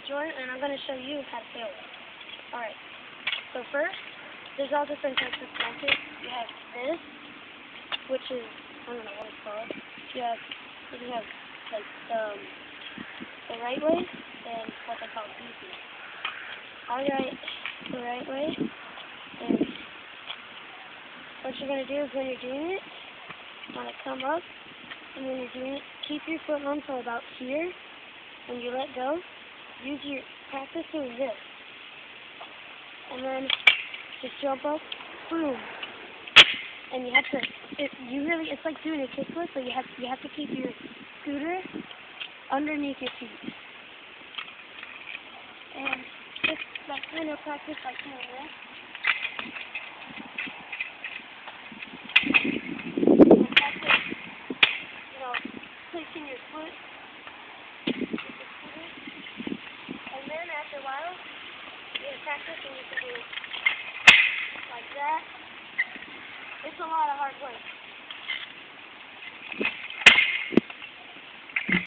Jordan, and I'm going to show you how to sail it. Alright, so first, there's all different types of fences. You have this, which is, I don't know what it's called. You have like, the right way, and what they call easy. Alright, the right way, and what you're going to do is when you're doing it, you want to come up, and when you're doing it, keep your foot on for about here. When you let go, practice doing this. And then just jump up, boom. And you have to, it's like doing a kickflip, but you have to keep your scooter underneath your feet. And just like kind of practice like doing this. And practice, placing your foot with the scooter. And then after a while, you can practice and you can do it like that. It's a lot of hard work.